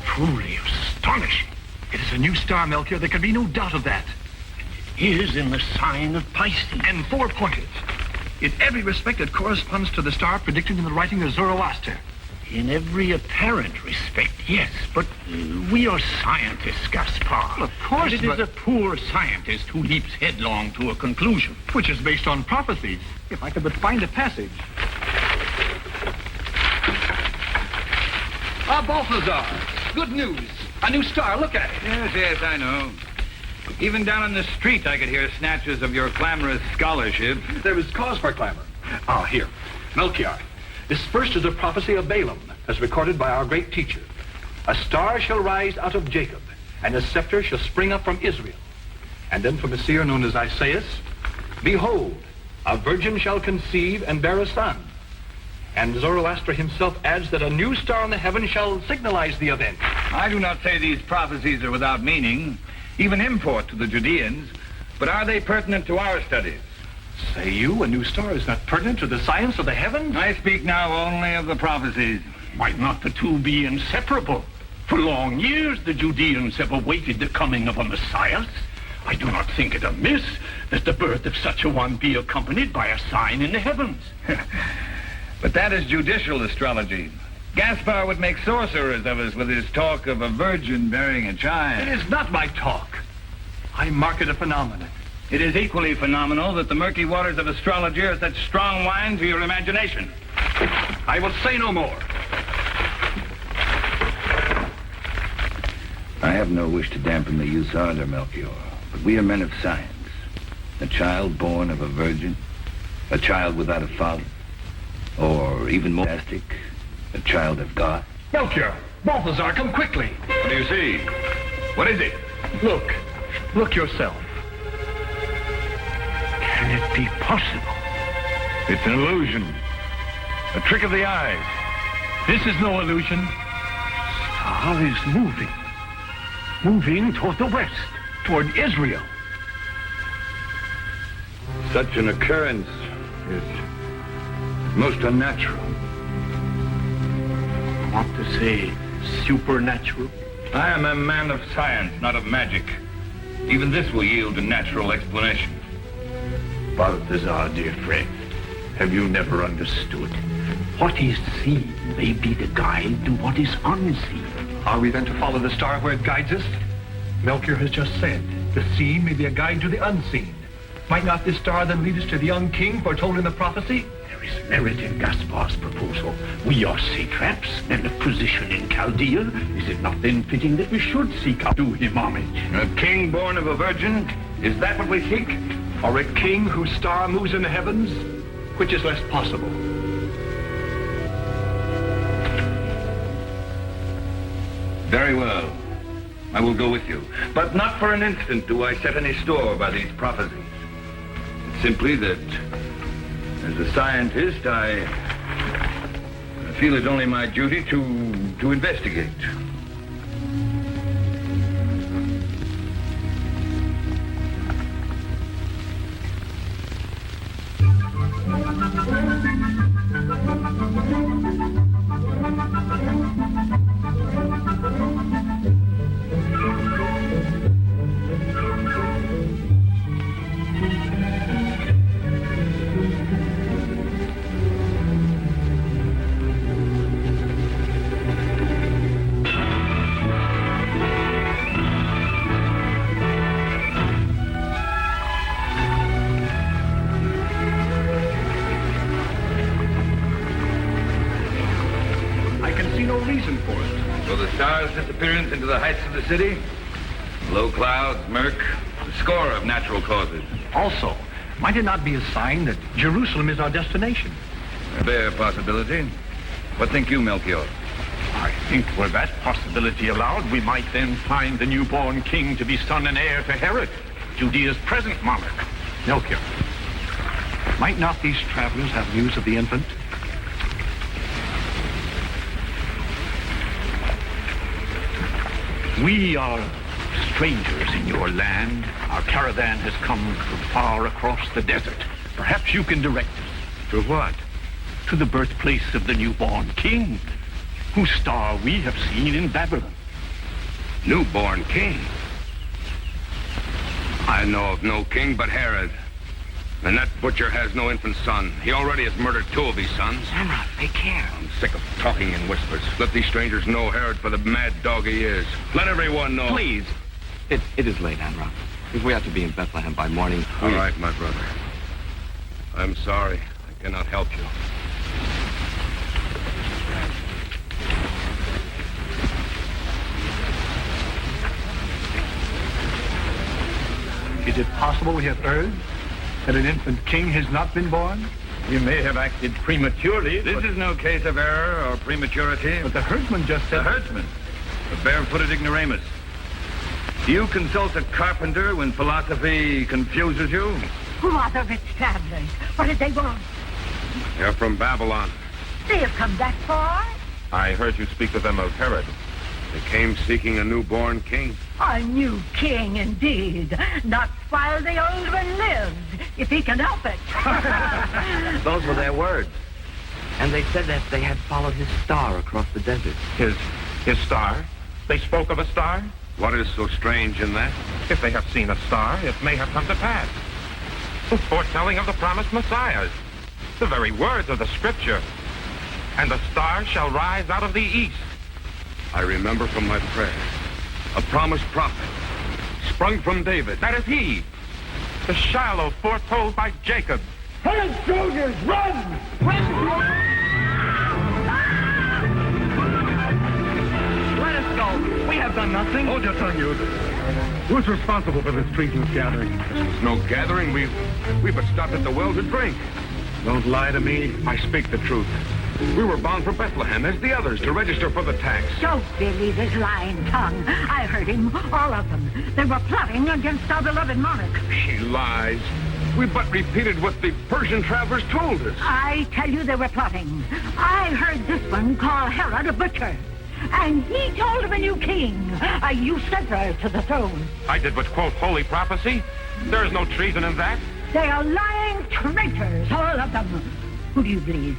Truly astonishing. It is a new star, Melchior. There can be no doubt of that. It is in the sign of Pisces. And 4 pointers. In every respect, it corresponds to the star predicted in the writing of Zoroaster. In every apparent respect, yes. But we are scientists, Gaspar. Well, of course, and it is a poor scientist who leaps headlong to a conclusion. Which is based on prophecies. If I could but find a passage. Balthazar, good news. A new star, look at it. Yes, I know. Even down on the street, I could hear snatches of your clamorous scholarship. There is cause for clamor. Here. Melchior. This first is a prophecy of Balaam, as recorded by our great teacher. A star shall rise out of Jacob, and a scepter shall spring up from Israel. And then from a seer known as Isaiah, behold, a virgin shall conceive and bear a son. And Zoroaster himself adds that a new star in the heaven shall signalize the event. I do not say these prophecies are without meaning, even import to the Judeans, but are they pertinent to our studies? Say you, a new star is not pertinent to the science of the heavens? I speak now only of the prophecies. Might not the two be inseparable? For long years, the Judeans have awaited the coming of a Messiah. I do not think it amiss that the birth of such a one be accompanied by a sign in the heavens. But that is judicial astrology. Gaspar would make sorcerers of us with his talk of a virgin bearing a child. It is not my talk. I market a phenomenon. It is equally phenomenal that the murky waters of astrology are such strong wine to your imagination. I will say no more. I have no wish to dampen the youth's ardor, Melchior, but we are men of science. A child born of a virgin, a child without a father, or even more drastic, a child of God. Melchior, Balthazar, come quickly. What do you see? What is it? Look yourself. Can it be possible? It's an illusion. A trick of the eyes. This is no illusion. Star is moving. Moving toward the west. Toward Israel. Such an occurrence is most unnatural. Want to say supernatural? I am a man of science, not of magic. Even this will yield a natural explanation. Balthazar, dear friend, have you never understood? What is seen may be the guide to what is unseen. Are we then to follow the star where it guides us? Melchior has just said, the seen may be a guide to the unseen. Might not this star then lead us to the young king foretold in the prophecy? There is merit in Gaspar's proposal. We are satraps, men of position in Chaldea. Is it not then fitting that we should seek out do him homage? A king born of a virgin? Is that what we seek? Or a king whose star moves in the heavens? Which is less possible? Very well. I will go with you. But not for an instant do I set any store by these prophecies. It's simply that, as a scientist, I feel it only my duty to investigate. So the star's disappearance into the heights of the city, low clouds, murk, a score of natural causes. Also, Might it not be a sign that Jerusalem is our destination? A bare possibility. What think you, Melchior? I think were that possibility allowed, we might then find the newborn king to be son and heir to Herod, Judea's present monarch. Melchior, might not these travelers have news of the infant? We are strangers in your land. Our caravan has come from far across the desert. Perhaps you can direct us. To what? To the birthplace of the newborn king, whose star we have seen in Babylon. Newborn king? I know of no king but Herod. And that butcher has no infant son. He already has murdered 2 of his sons. Amra, take care. I'm sick of talking in whispers. Let these strangers know Herod for the mad dog he is. Let everyone know. Please. It is late, Amra. If we have to be in Bethlehem by morning. All right, my brother. I'm sorry. I cannot help you. Is it possible we have erred? That an infant king has not been born? You may have acted prematurely. This is no case of error or prematurity. But the herdsman just The said... herdsman, the barefooted ignoramus. Do you consult a carpenter when philosophy confuses you? Who are the rich travelers? What did they want? They're from Babylon. They have come that far? I heard you speak to them of Herod. They came seeking a newborn king. A new king, indeed. Not while the old one lives, if he can help it. Those were their words. And they said that they had followed his star across the desert. His star? They spoke of a star? What is so strange in that? If they have seen a star, it may have come to pass. The foretelling of the promised Messiah. The very words of the scripture. And the star shall rise out of the east. I remember from my prayer. A promised prophet. Sprung from David. That is he. The Shiloh foretold by Jacob. Hey, soldiers, run! Let us go. We have done nothing. Hold your tongue, you. Who's responsible for this treasonous gathering? There's no gathering. We but stopped at the well to drink. Don't lie to me. I speak the truth. We were bound for Bethlehem as the others to register for the tax. Don't believe his lying tongue. I heard him, all of them. They were plotting against our beloved monarch. She lies. We but repeated what the Persian travelers told us. I tell you they were plotting. I heard this one call Herod a butcher. And he told of a new king, a usurper to the throne. I did but quote holy prophecy. There is no treason in that. They are lying traitors, all of them. Who do you believe?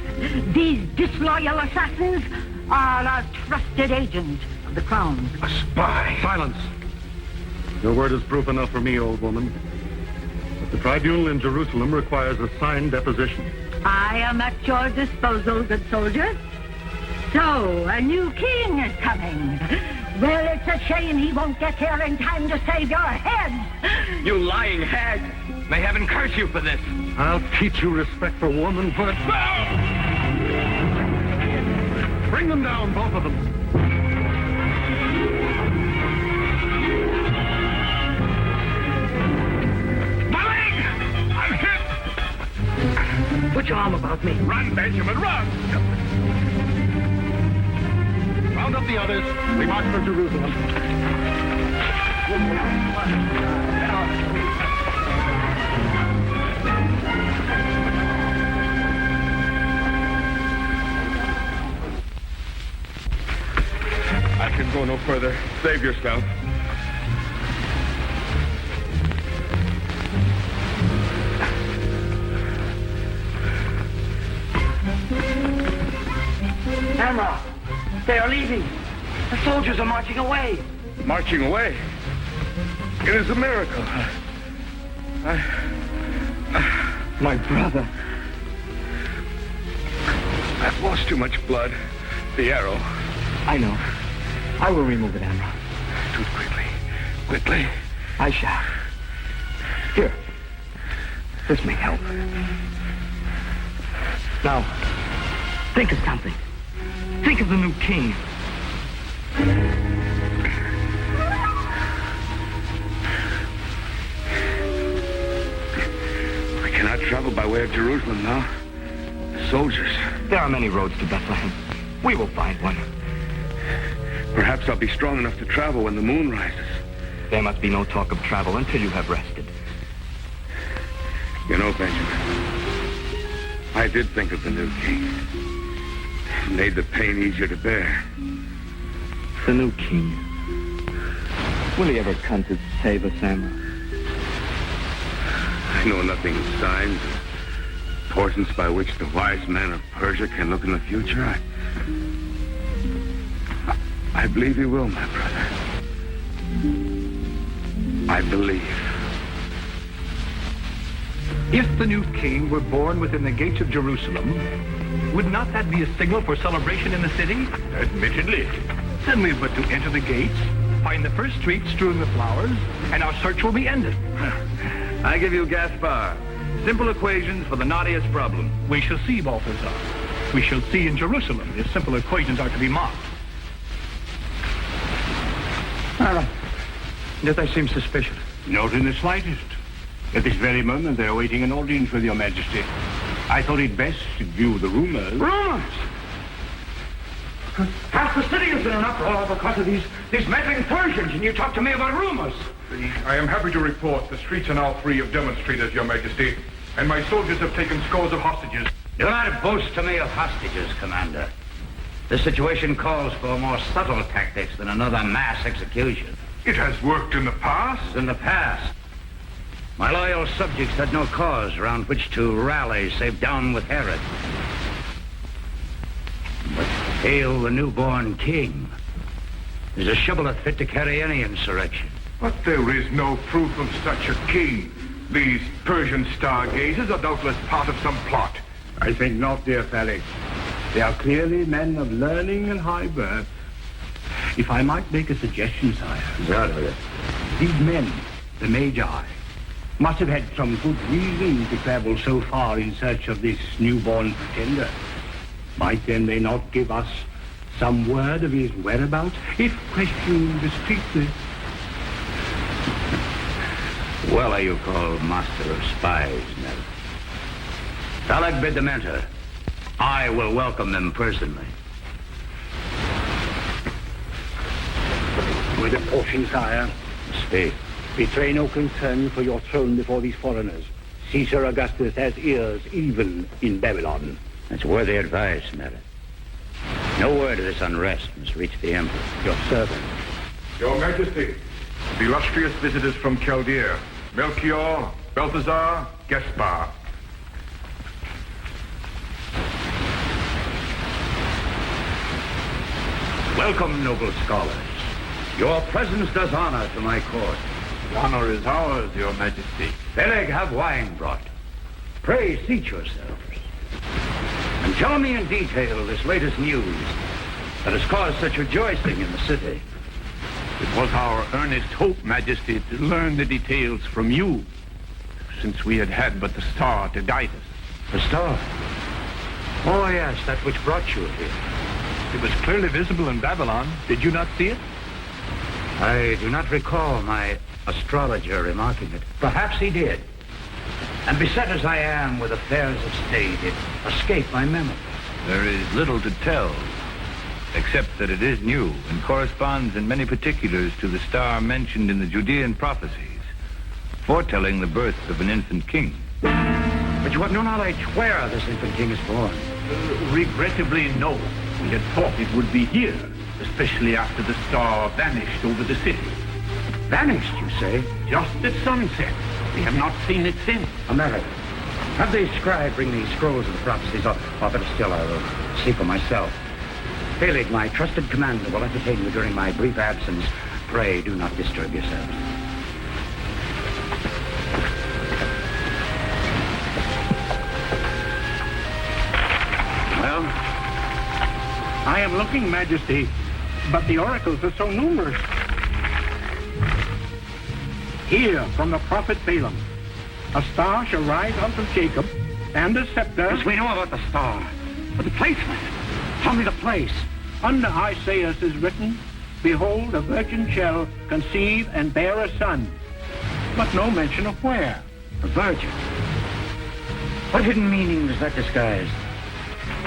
These disloyal assassins are a trusted agent of the crown. A spy. Silence. Your word is proof enough for me, old woman. But the tribunal in Jerusalem requires a signed deposition. I am at your disposal, good soldier. So, a new king is coming. Well, it's a shame he won't get here in time to save your head. You lying hag. May heaven curse you for this. I'll teach you respect for womanhood. Bring them down, both of them. My leg! I'm hit! Put your arm about me. Run, Benjamin, run! Round up the others. We march for Jerusalem. I can go no further. Save yourself. Amra, they are leaving. The soldiers are marching away. Marching away. It is a miracle. My brother. I've lost too much blood. The arrow. I know. I will remove it, Amra. Do it quickly. Quickly. I shall. Here. This may help. Now, think of something. Think of the new king. We travel by way of Jerusalem now. The soldiers. There are many roads to Bethlehem. We will find one. Perhaps I'll be strong enough to travel when the moon rises. There must be no talk of travel until you have rested. You know, Benjamin, I did think of the new king. It made the pain easier to bear. The new king. Will he ever come to save us, Amra? I know nothing of signs and portents by which the wise men of Persia can look in the future. I believe he will, my brother. I believe. If the new king were born within the gates of Jerusalem, would not that be a signal for celebration in the city? Admittedly. Then we've but to enter the gates, find the first street strewn with flowers, and our search will be ended. I give you Gaspar. Simple equations for the knottiest problem. We shall see, Balthazar. We shall see in Jerusalem if simple equations are to be marked. Aaron, yet they seem suspicious. Not in the slightest. At this very moment, they're awaiting an audience with your majesty. I thought it best to view the rumors. Rumors! Half the city is in an uproar because of these meddling Persians, and you talk to me about rumors. I am happy to report the streets are now free of demonstrators, Your Majesty, and my soldiers have taken scores of hostages. Do not boast to me of hostages, Commander. The situation calls for more subtle tactics than another mass execution. It has worked in the past. In the past, my loyal subjects had no cause around which to rally save down with Herod. But hail the newborn king is a shibboleth fit to carry any insurrection. But there is no proof of such a king. These Persian stargazers are doubtless part of some plot. I think not, dear Felix. They are clearly men of learning and high birth. If I might make a suggestion, sire. These men, the Magi, must have had some good reason to travel so far in search of this newborn pretender. Might then they not give us some word of his whereabouts, if questioned discreetly? Well are you called master of spies, Ned. Phaleg bid them enter. I will welcome them personally. With a caution, sire. Speak. Betray no concern for your throne before these foreigners. Caesar Augustus has ears even in Babylon. That's worthy advice, Ned. No word of this unrest must reach the emperor. Your servant. Your Majesty, the illustrious visitors from Chaldea, Melchior, Balthazar, Gaspar. Welcome, noble scholars. Your presence does honor to my court. The honor is ours, Your Majesty. Phaleg, have wine brought. Pray seat yourselves. And tell me in detail this latest news that has caused such rejoicing in the city. It was our earnest hope, Majesty, to learn the details from you, since we had but the star to guide us. The star? Oh, yes, that which brought you here. It was clearly visible in Babylon. Did you not see it? I do not recall my astrologer remarking it. Perhaps he did. And beset as I am with affairs of state, it escaped my memory. There is little to tell, except that it is new and corresponds in many particulars to the star mentioned in the Judean prophecies, foretelling the birth of an infant king. But you have no knowledge where this infant king is born. Regrettably, no. We had thought it would be here, especially after the star vanished over the city. Vanished, you say? Just at sunset. We have not seen it since. America. Have the scribe bring these scrolls of the prophecies, or better still, I will see for myself. Phaleg, my trusted commander, will entertain you during my brief absence. Pray do not disturb yourselves. Well, I am looking, Majesty, but the oracles are so numerous. Hear from the prophet Balaam. A star shall rise out of Jacob, and a scepter... Yes, we know about the star. But the placement. Tell me the place. Under Isaiah is written, Behold, a virgin shall conceive and bear a son. But no mention of where. A virgin. What hidden meaning does that disguise?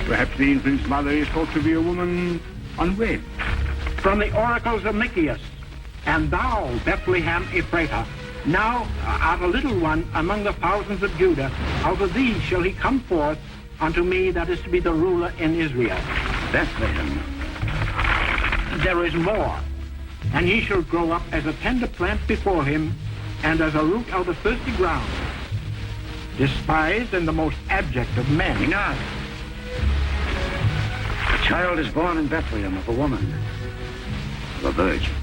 Perhaps the infant's mother is thought to be a woman unwed. From the oracles of Michias, and thou, Bethlehem Ephratah, now art a little one among the thousands of Judah. Out of thee shall he come forth unto me that is to be the ruler in Israel. Bethlehem. There is more. And he shall grow up as a tender plant before him, and as a root out of thirsty ground. Despised and the most abject of men. Enough. The child is born in Bethlehem of a woman, of a virgin.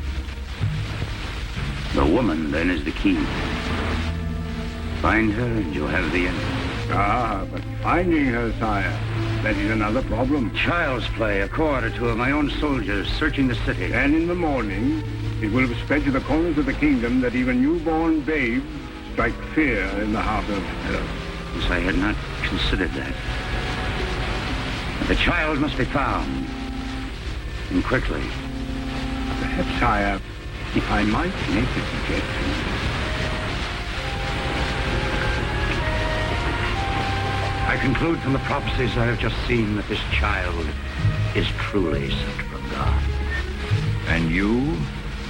The woman, then, is the key. Find her, and you'll have the end. Ah, but finding her, sire, that is another problem. Child's play, a corps or two of my own soldiers searching the city. And in the morning, it will have spread to the corners of the kingdom that even newborn babes strike fear in the heart of Herod. Yes, I had not considered that. But the child must be found, and quickly. Perhaps, sire, if I might make a suggestion. I conclude from the prophecies I have just seen that this child is truly sent from God. And you,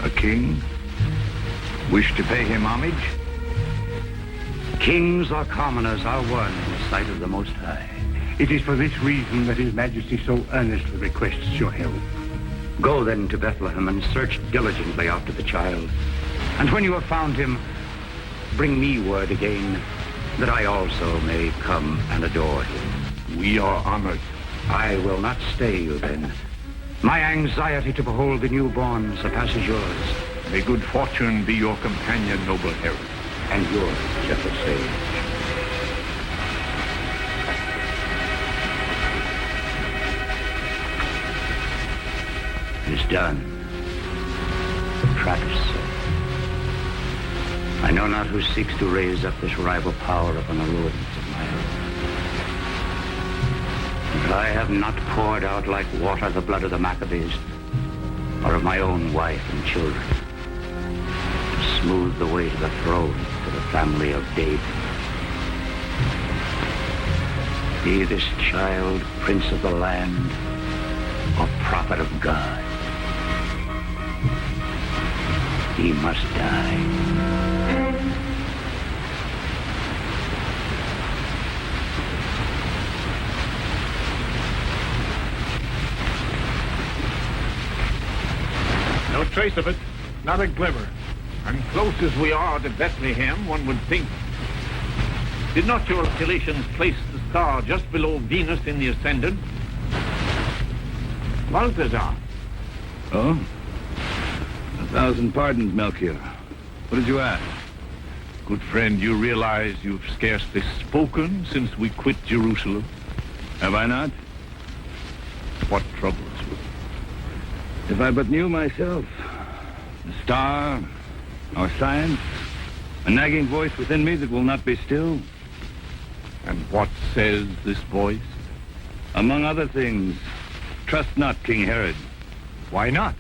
a king, wish to pay him homage? Kings or commoners are one in the sight of the Most High. It is for this reason that His Majesty so earnestly requests your help. Go then to Bethlehem and search diligently after the child. And when you have found him, bring me word again, that I also may come and adore him. We are honored. I will not stay you then. My anxiety to behold the newborn surpasses yours. May good fortune be your companion, noble Herod. And yours, gentle sage. It is done. The trap is set. I know not who seeks to raise up this rival power upon the ruins of my own. But I have not poured out like water the blood of the Maccabees, or of my own wife and children, to smooth the way to the throne for the family of David. Be this child prince of the land, or prophet of God, he must die. No trace of it. Not a glimmer. And close as we are to Bethlehem, one would think. Did not your calculations place the star just below Venus in the ascendant? Balthazar. Oh? 1,000 pardons, Melchior. What did you ask? Good friend, you realize you've scarcely spoken since we quit Jerusalem. Have I not? What troubles you? If I but knew myself, the star, our science, a nagging voice within me that will not be still. And what says this voice? Among other things, trust not King Herod. Why not?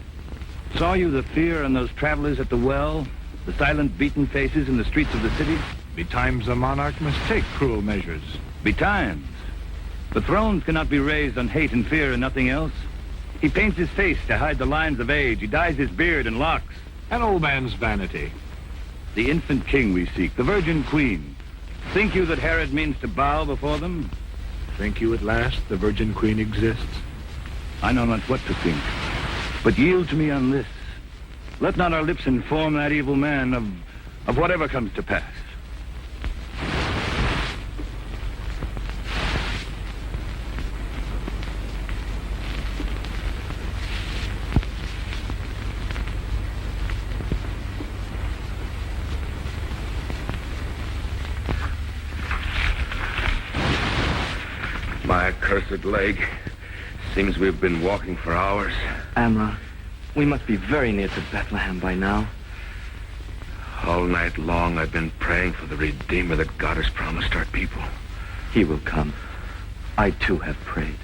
Saw you the fear on those travelers at the well? The silent beaten faces in the streets of the city? Betimes a monarch must take cruel measures. Betimes. The thrones cannot be raised on hate and fear and nothing else. He paints his face to hide the lines of age. He dyes his beard and locks. An old man's vanity. The infant king we seek, the virgin queen. Think you that Herod means to bow before them? Think you at last the virgin queen exists? I know not what to think. But yield to me on this. Let not our lips inform that evil man of whatever comes to pass. My accursed leg. Seems we've been walking for hours. Amra, we must be very near to Bethlehem by now. All night long I've been praying for the Redeemer that God has promised our people. He will come. I too have prayed.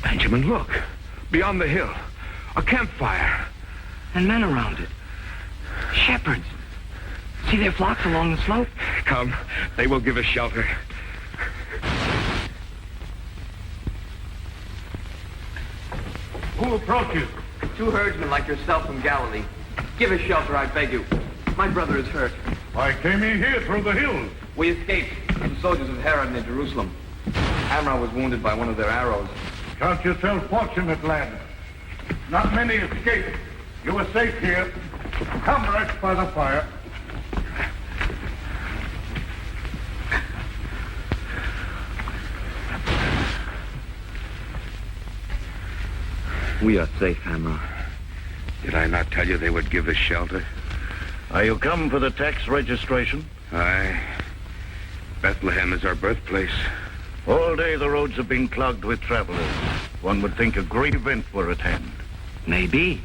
Benjamin, look. Beyond the hill. A campfire. And men around it. Shepherds. See their flocks along the slope? Come, they will give us shelter. Who approaches? 2 herdsmen like yourself from Galilee. Give us shelter, I beg you. My brother is hurt. I came in here through the hills. We escaped from the soldiers of Herod near Jerusalem. Amram was wounded by one of their arrows. Count yourself fortunate, lad. Not many escaped. You were safe here. Come, rest by the fire. We are safe, Amram. Did I not tell you they would give us shelter? Are you come for the tax registration? Aye. Bethlehem is our birthplace. All day the roads have been clogged with travelers. One would think a great event were at hand. Maybe.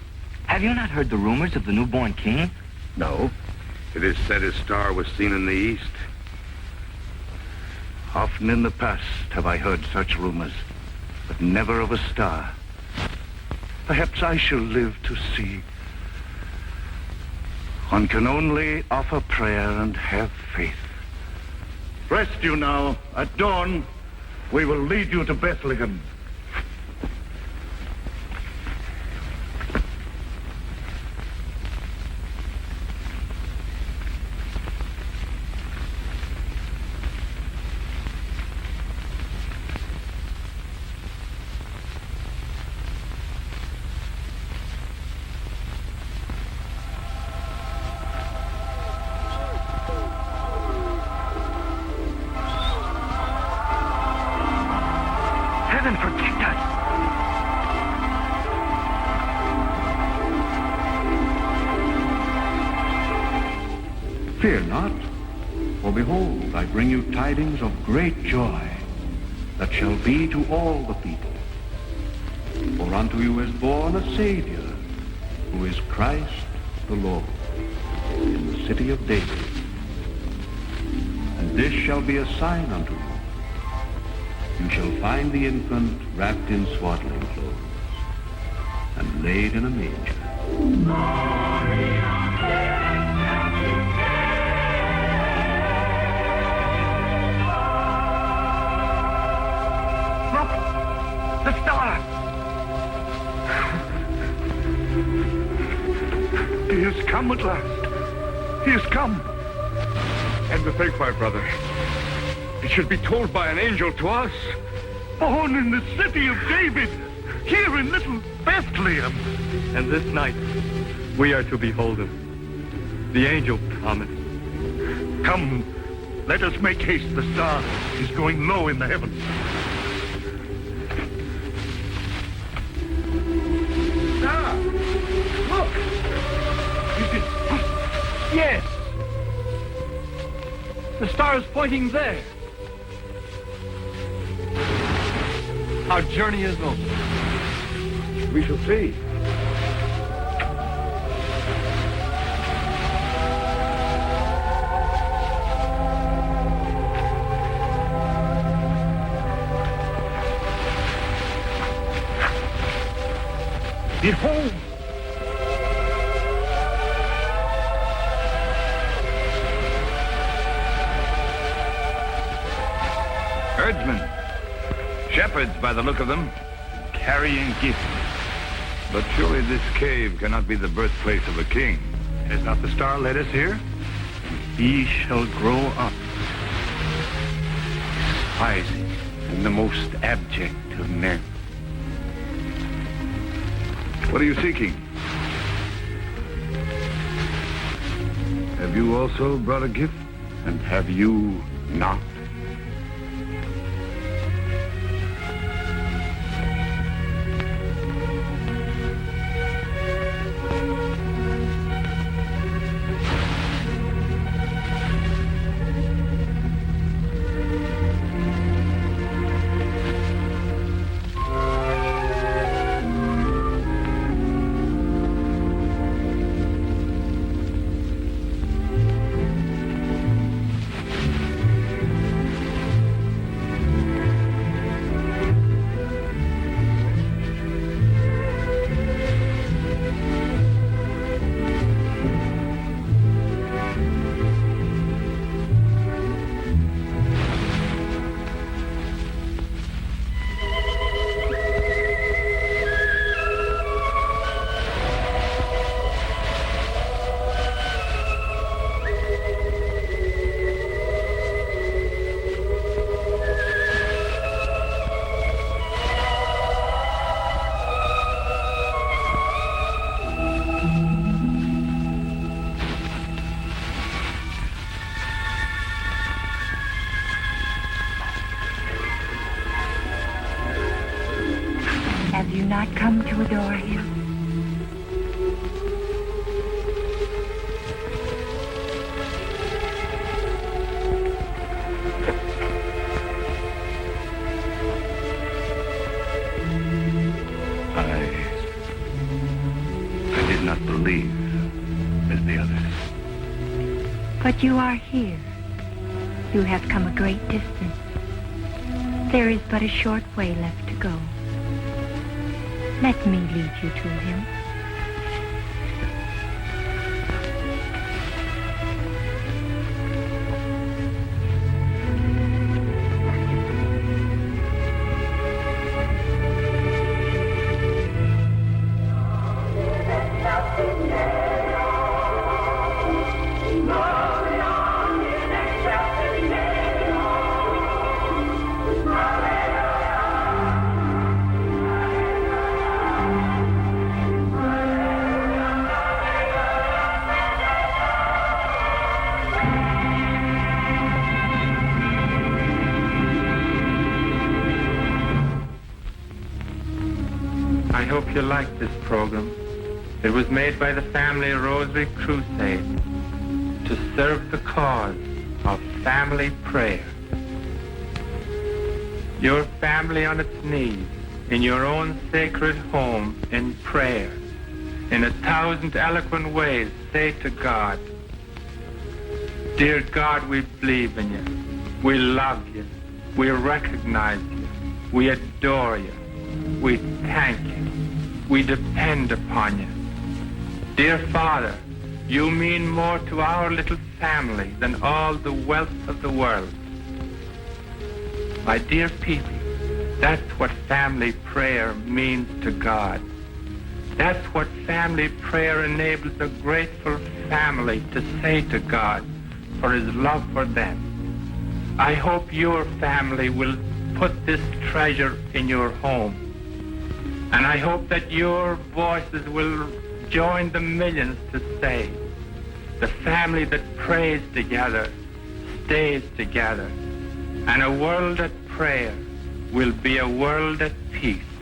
Have you not heard the rumors of the newborn king? No. It is said his star was seen in the east. Often in the past have I heard such rumors, but never of a star. Perhaps I shall live to see. One can only offer prayer and have faith. Rest you now. At dawn, we will lead you to Bethlehem. Heaven protect us! Fear not, for behold, I bring you tidings of great joy that shall be to all the people. For unto you is born a Savior, who is Christ the Lord, in the city of David. And this shall be a sign unto you. You shall find the infant wrapped in swaddling clothes and laid in a manger. The star! He has come at last. He has come. And to think, my brother, it should be told by an angel to us. Born in the city of David, here in little Bethlehem. And this night, we are to behold him. The angel promised. Come, let us make haste. The star is going low in the heavens. Star! Look! Yes. The star is pointing there. Our journey is over. We shall see. Behold! Herdsmen. Shepherds, by the look of them, carrying gifts. But surely this cave cannot be the birthplace of a king. Has not the star led us here? He shall grow up, despising and the most abject of men. What are you seeking? Have you also brought a gift? And have you not? Have you not come to adore him? I did not believe as the others. But you are here. You have come a great distance. There is but a short way left to go. Let me lead you to him. I hope you like this program. It was made by the Family Rosary Crusade to serve the cause of family prayer. Your family on its knees, in your own sacred home, in prayer, in 1,000 eloquent ways, say to God, "Dear God, we believe in you. We love you. We recognize you. We adore you. We thank you. We depend upon you. Dear Father, you mean more to our little family than all the wealth of the world. My dear people, that's what family prayer means to God. That's what family prayer enables a grateful family to say to God for his love for them. I hope your family will put this treasure in your home. And I hope that your voices will join the millions to say, the family that prays together stays together, and a world at prayer will be a world at peace.